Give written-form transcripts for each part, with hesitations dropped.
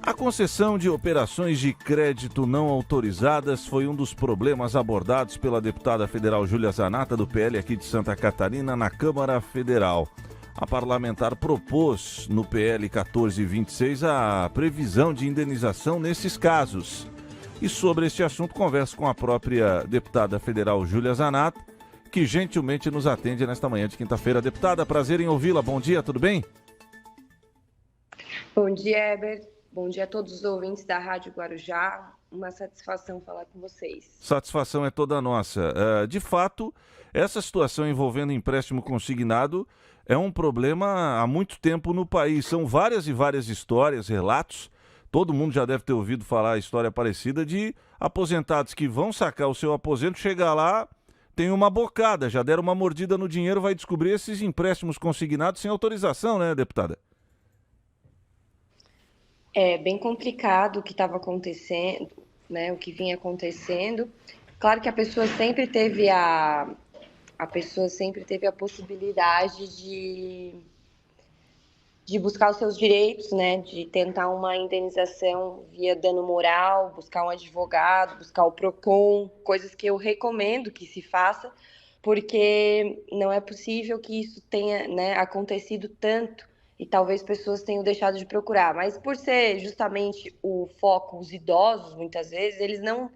A concessão de operações de crédito não autorizadas foi um dos problemas abordados pela deputada federal Júlia Zanatta, do PL aqui de Santa Catarina, na Câmara Federal. A parlamentar propôs no PL 1426 a previsão de indenização nesses casos. E sobre este assunto, converso com a própria deputada federal Júlia Zanatta, que gentilmente nos atende nesta manhã de quinta-feira. Deputada, prazer em ouvi-la. Bom dia, tudo bem? Bom dia, Heber. Bom dia a todos os ouvintes da Rádio Guarujá. Uma satisfação falar com vocês. Satisfação é toda nossa. De fato, essa situação envolvendo empréstimo consignado é um problema há muito tempo no país. São várias e várias histórias, relatos. Todo mundo já deve ter ouvido falar a história parecida de aposentados que vão sacar o seu aposento, chega lá, tem uma bocada, já deram uma mordida no dinheiro, vai descobrir esses empréstimos consignados sem autorização, né, deputada? É bem complicado o que estava acontecendo, né? O que vinha acontecendo. Claro que a pessoa sempre teve a possibilidade de buscar os seus direitos, né? De tentar uma indenização via dano moral, buscar um advogado, buscar o Procon, coisas que eu recomendo que se faça, porque não é possível que isso tenha, né, acontecido tanto. E talvez pessoas tenham deixado de procurar. Mas por ser justamente o foco, os idosos, muitas vezes, eles não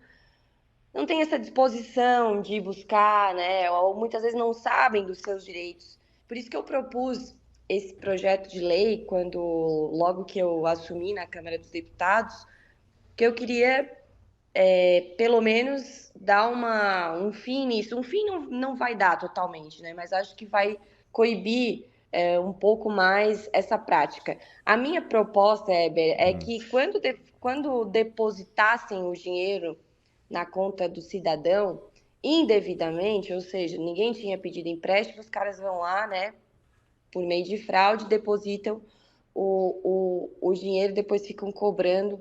têm essa disposição de buscar, né? Ou muitas vezes não sabem dos seus direitos. Por isso que eu propus esse projeto de lei, logo que eu assumi na Câmara dos Deputados, que eu queria, pelo menos, dar um fim nisso. Um fim não vai dar totalmente, né? Mas acho que vai coibir um pouco mais essa prática. A minha proposta, Heber, é que quando depositassem o dinheiro na conta do cidadão indevidamente, ou seja, ninguém tinha pedido empréstimo, os caras vão lá, né, por meio de fraude, depositam o dinheiro e depois ficam cobrando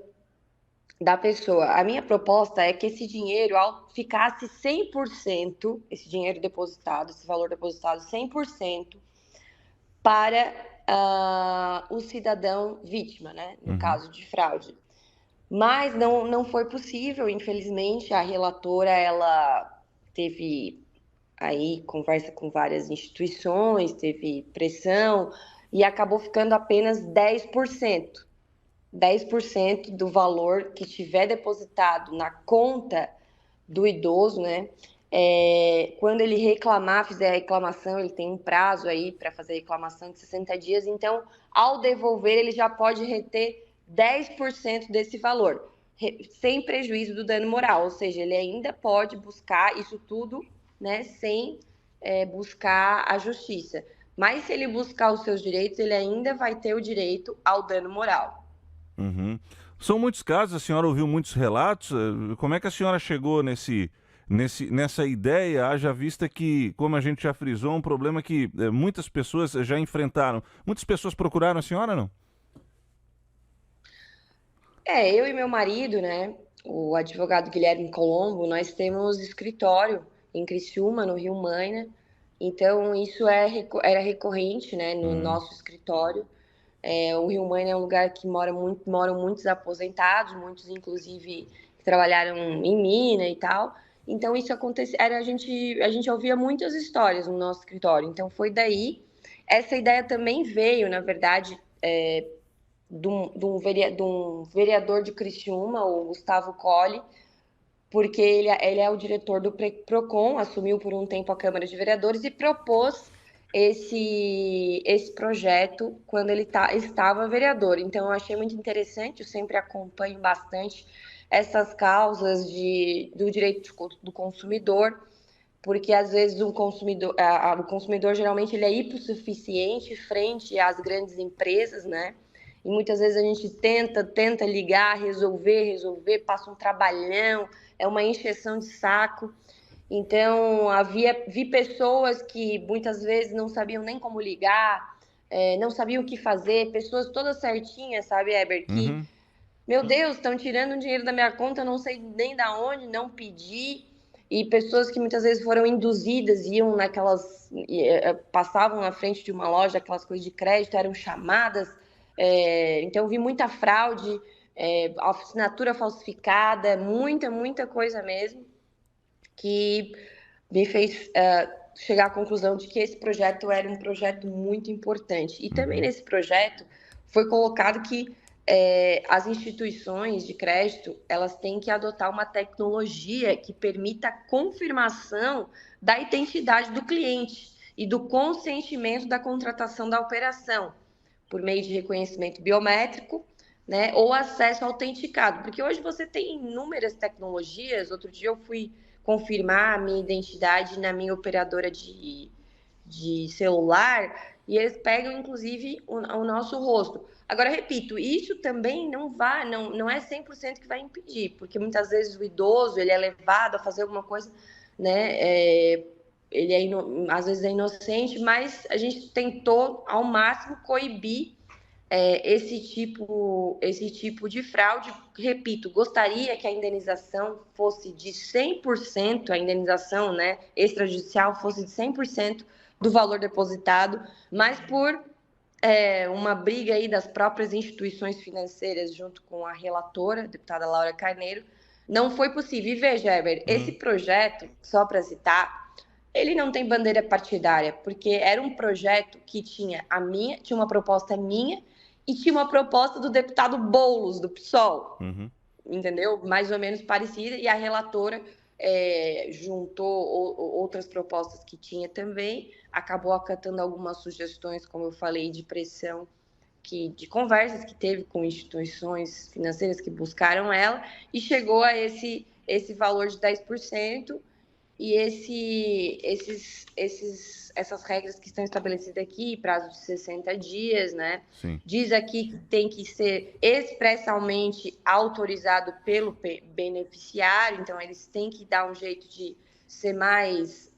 da pessoa. A minha proposta é que esse dinheiro ficasse 100%, esse dinheiro depositado, esse valor depositado 100%, para o cidadão vítima, né? No caso de fraude. Mas não foi possível, infelizmente. A relatora, ela teve aí conversa com várias instituições, teve pressão e acabou ficando apenas 10%. 10% do valor que tiver depositado na conta do idoso, né? Quando ele fizer a reclamação, ele tem um prazo aí para fazer a reclamação de 60 dias, então, ao devolver, ele já pode reter 10% desse valor, sem prejuízo do dano moral, ou seja, ele ainda pode buscar isso tudo, né, sem buscar a justiça. Mas se ele buscar os seus direitos, ele ainda vai ter o direito ao dano moral. Uhum. São muitos casos, a senhora ouviu muitos relatos. Como é que a senhora chegou nessa ideia, haja vista que, como a gente já frisou, um problema que muitas pessoas já enfrentaram. Muitas pessoas procuraram a senhora, não? Eu e meu marido, né, o advogado Guilherme Colombo, nós temos escritório em Criciúma, no Rio Maina, então isso era recorrente, né, no nosso escritório. O Rio Maina é um lugar que moram muitos aposentados, muitos inclusive que trabalharam em mina e tal. Então isso acontecia, a gente ouvia muitas histórias no nosso escritório. Então foi daí. Essa ideia também veio, na verdade, de um vereador de Criciúma, o Gustavo Colli, porque ele é o diretor do Procon, assumiu por um tempo a Câmara de Vereadores e propôs esse projeto quando ele estava vereador. Então, eu achei muito interessante, eu sempre acompanho bastante essas causas do direito do consumidor, porque às vezes o consumidor geralmente ele é hipossuficiente frente às grandes empresas, né? E muitas vezes a gente tenta ligar, resolver, passa um trabalhão, é uma encheção de saco. Então, vi pessoas que muitas vezes não sabiam nem como ligar, não sabiam o que fazer, pessoas todas certinhas, sabe, Heber, que, meu Deus, estão tirando dinheiro da minha conta, eu não sei nem da onde, não pedi, e pessoas que muitas vezes foram induzidas, passavam na frente de uma loja, aquelas coisas de crédito, eram chamadas, então vi muita fraude, assinatura falsificada, muita coisa mesmo, que me fez chegar à conclusão de que esse projeto era um projeto muito importante. E também nesse projeto foi colocado que as instituições de crédito, elas têm que adotar uma tecnologia que permita a confirmação da identidade do cliente e do consentimento da contratação da operação, por meio de reconhecimento biométrico, né, ou acesso autenticado. Porque hoje você tem inúmeras tecnologias. Outro dia eu fui confirmar a minha identidade na minha operadora de celular e eles pegam, inclusive, o nosso rosto. Agora, repito, isso também não é 100% que vai impedir, porque muitas vezes o idoso ele é levado a fazer alguma coisa, né? Ele às vezes é inocente, mas a gente tentou ao máximo coibir esse tipo de fraude. Repito, gostaria que a indenização fosse de 100%, a indenização, né, extrajudicial fosse de 100% do valor depositado, mas por uma briga aí das próprias instituições financeiras junto com a relatora, a deputada Laura Carneiro, não foi possível. E veja, Heber, esse projeto, só para citar, ele não tem bandeira partidária, porque era um projeto que tinha uma proposta minha e tinha uma proposta do deputado Boulos, do PSOL, entendeu? Mais ou menos parecida, e a relatora juntou outras propostas que tinha também, acabou acatando algumas sugestões, como eu falei, de pressão, de conversas que teve com instituições financeiras que buscaram ela, e chegou a esse valor de 10%, e essas regras que estão estabelecidas aqui, prazo de 60 dias, né? Sim. Diz aqui que tem que ser expressamente autorizado pelo beneficiário, então eles têm que dar um jeito de ser mais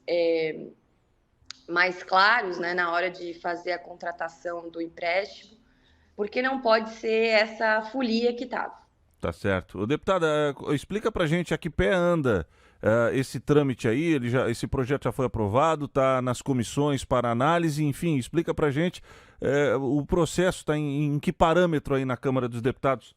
claros, né, na hora de fazer a contratação do empréstimo, porque não pode ser essa folia que estava. Tá certo. Ô, deputada, explica pra gente a que pé anda esse trâmite aí. Esse projeto já foi aprovado, está nas comissões para análise, enfim, explica pra gente o processo está em que parâmetro aí na Câmara dos Deputados?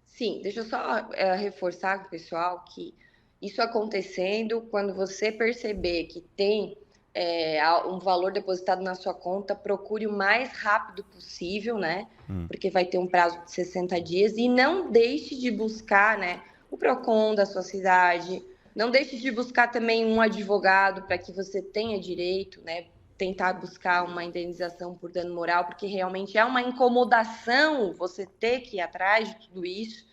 Sim, deixa eu só reforçar com o pessoal que isso acontecendo, quando você perceber que tem um valor depositado na sua conta, procure o mais rápido possível, né? Porque vai ter um prazo de 60 dias, e não deixe de buscar, né, o PROCON da sua cidade, não deixe de buscar também um advogado para que você tenha direito, né? Tentar buscar uma indenização por dano moral, porque realmente é uma incomodação você ter que ir atrás de tudo isso,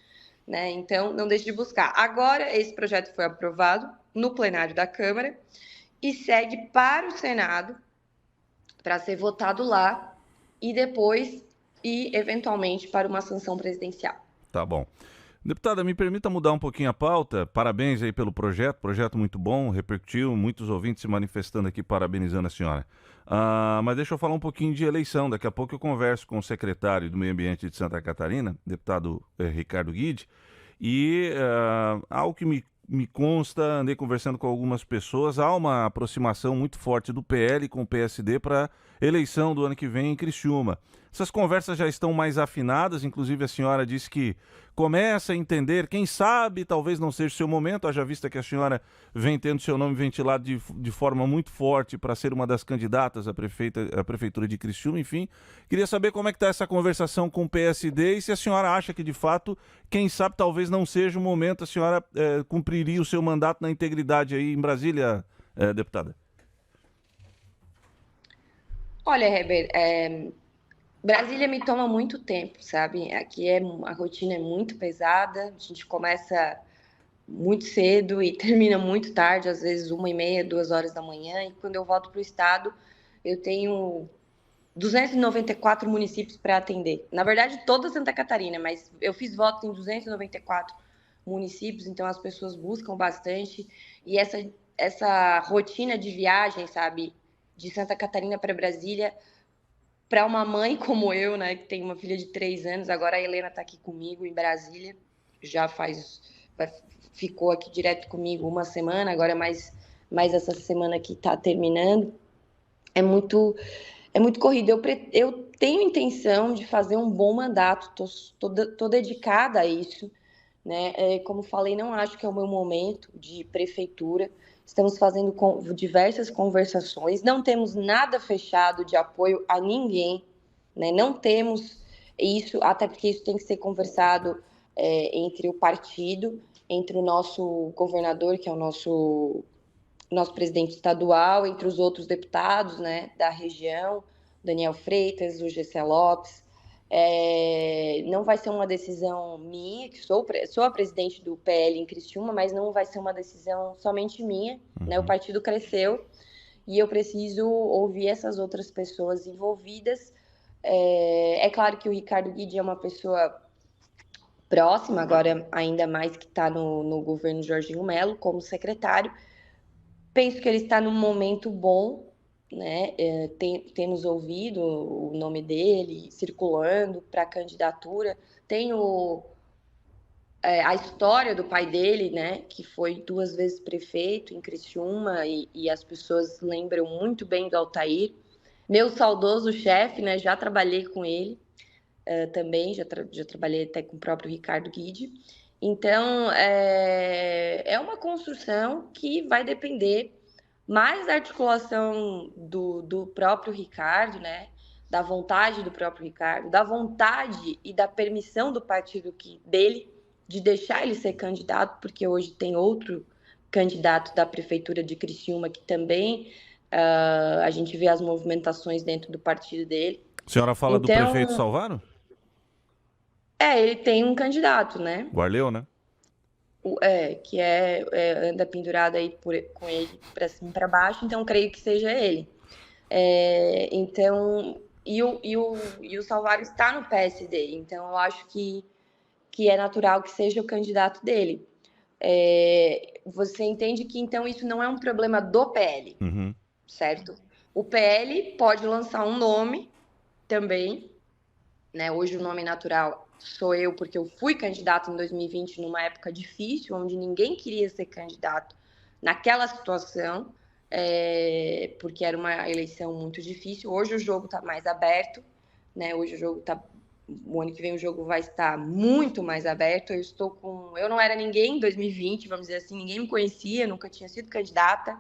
né? Então, não deixe de buscar. Agora, esse projeto foi aprovado no plenário da Câmara e segue para o Senado para ser votado lá e depois eventualmente, para uma sanção presidencial. Tá bom. Deputada, me permita mudar um pouquinho a pauta. Parabéns aí pelo projeto muito bom, repercutiu, muitos ouvintes se manifestando aqui, parabenizando a senhora. Mas deixa eu falar um pouquinho de eleição. Daqui a pouco eu converso com o secretário do Meio Ambiente de Santa Catarina, deputado Ricardo Guide, e algo que me consta, andei conversando com algumas pessoas, há uma aproximação muito forte do PL com o PSD para eleição do ano que vem em Criciúma. Essas conversas já estão mais afinadas, inclusive a senhora disse que começa a entender, quem sabe talvez não seja o seu momento, haja vista que a senhora vem tendo seu nome ventilado de forma muito forte para ser uma das candidatas à prefeitura de Criciúma, enfim. Queria saber como é que está essa conversação com o PSD e se a senhora acha que de fato, quem sabe talvez não seja o momento, a senhora cumpriria o seu mandato na integridade aí em Brasília, deputada. Olha, Heber, Brasília me toma muito tempo, sabe? Aqui a rotina é muito pesada, a gente começa muito cedo e termina muito tarde, às vezes 1h30, 2h da manhã, e quando eu volto para o estado, eu tenho 294 municípios para atender. Na verdade, toda Santa Catarina, mas eu fiz voto em 294 municípios, então as pessoas buscam bastante, e essa rotina de viagem, sabe, de Santa Catarina para Brasília, para uma mãe como eu, né, que tem uma filha de 3 anos, agora a Helena está aqui comigo em Brasília, ficou aqui direto comigo uma semana, agora mais essa semana que está terminando, é muito corrido. Eu tenho intenção de fazer um bom mandato, tô dedicada a isso, né? Como falei, não acho que é o meu momento de prefeitura. Estamos fazendo diversas conversações, não temos nada fechado de apoio a ninguém, né? Não temos isso, até porque isso tem que ser conversado entre o partido, entre o nosso governador, que é o nosso presidente estadual, entre os outros deputados, né, da região, Daniel Freitas, o Gessé Lopes. Não vai ser uma decisão minha, que sou a presidente do PL em Criciúma, mas não vai ser uma decisão somente minha, né? O partido cresceu e eu preciso ouvir essas outras pessoas envolvidas. É claro que o Ricardo Guidi é uma pessoa próxima, agora ainda mais que está no governo Jorginho Melo como secretário. Penso que ele está num momento bom, né? Temos ouvido o nome dele circulando para a candidatura. Tem a história do pai dele, né? Que foi 2 vezes prefeito em Criciúma e as pessoas lembram muito bem do Altair. Meu saudoso chefe, né? Já trabalhei com ele também, já trabalhei até com o próprio Ricardo Guidi. Então, é uma construção que vai depender mais da articulação do próprio Ricardo, né? Da vontade do próprio Ricardo, da vontade e da permissão do partido dele de deixar ele ser candidato, porque hoje tem outro candidato da prefeitura de Criciúma que também a gente vê as movimentações dentro do partido dele. A senhora fala do prefeito Salvaro? Ele tem um candidato, né? O Arleu, né? Que anda pendurado aí com ele para cima e para baixo, então creio que seja ele. Então, e o Salvaro está no PSD, então eu acho que é natural que seja o candidato dele. Você entende que então isso não é um problema do PL, certo? O PL pode lançar um nome também, né? Hoje o nome natural sou eu, porque eu fui candidato em 2020 numa época difícil, onde ninguém queria ser candidato naquela situação, porque era uma eleição muito difícil. Hoje o jogo está mais aberto, né? Hoje o ano que vem o jogo vai estar muito mais aberto. Eu não era ninguém em 2020, vamos dizer assim, ninguém me conhecia, nunca tinha sido candidata.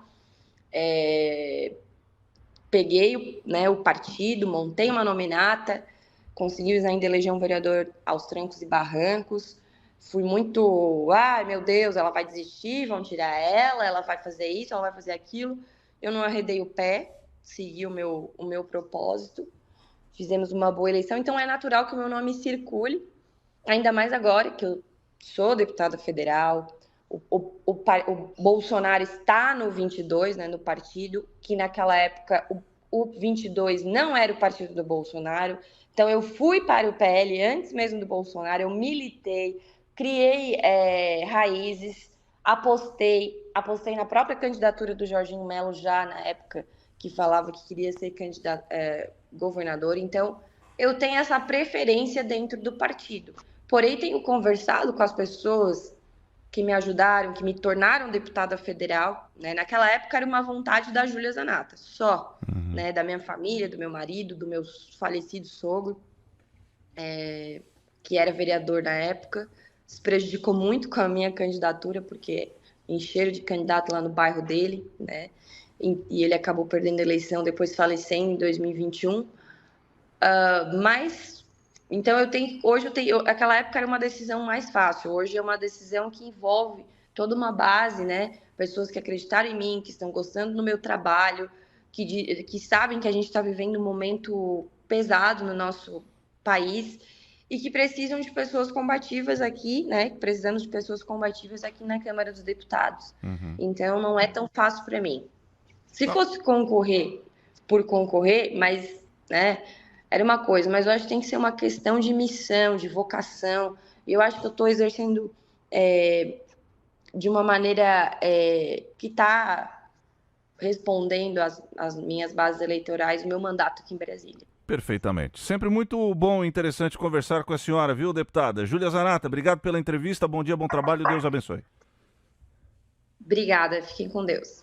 Peguei, né, o partido, montei uma nominata, conseguimos ainda eleger um vereador aos trancos e barrancos. Fui muito, ai meu Deus, ela vai desistir, vão tirar ela vai fazer isso, ela vai fazer aquilo. Eu não arredei o pé, segui o meu propósito, fizemos uma boa eleição, então é natural que o meu nome circule, ainda mais agora que eu sou deputada federal. O Bolsonaro está no 22, né, no partido, que naquela época o 22 não era o partido do Bolsonaro. Então, eu fui para o PL antes mesmo do Bolsonaro, eu militei, criei raízes, apostei na própria candidatura do Jorginho Melo, já na época que falava que queria ser governador. Então, eu tenho essa preferência dentro do partido. Porém, tenho conversado com as pessoas que me ajudaram, que me tornaram deputada federal, né? Naquela época era uma vontade da Júlia Zanata, só, né? Da minha família, do meu marido, do meu falecido sogro, que era vereador na época. Se prejudicou muito com a minha candidatura, porque encheram de candidato lá no bairro dele, né? E ele acabou perdendo a eleição, depois falecendo em 2021. Mas então aquela época era uma decisão mais fácil, hoje é uma decisão que envolve toda uma base, né? Pessoas que acreditaram em mim, que estão gostando do meu trabalho, que sabem que a gente está vivendo um momento pesado no nosso país e que precisam de pessoas combativas aqui, né? Precisamos de pessoas combativas aqui na Câmara dos Deputados. Então não é tão fácil para mim. Se fosse concorrer por concorrer, mas, né? Era uma coisa, mas eu acho que tem que ser uma questão de missão, de vocação. E eu acho que eu estou exercendo de uma maneira que está respondendo às minhas bases eleitorais, o meu mandato aqui em Brasília. Perfeitamente. Sempre muito bom e interessante conversar com a senhora, viu, deputada? Júlia Zanata, obrigado pela entrevista. Bom dia, bom trabalho. Deus abençoe. Obrigada. Fiquem com Deus.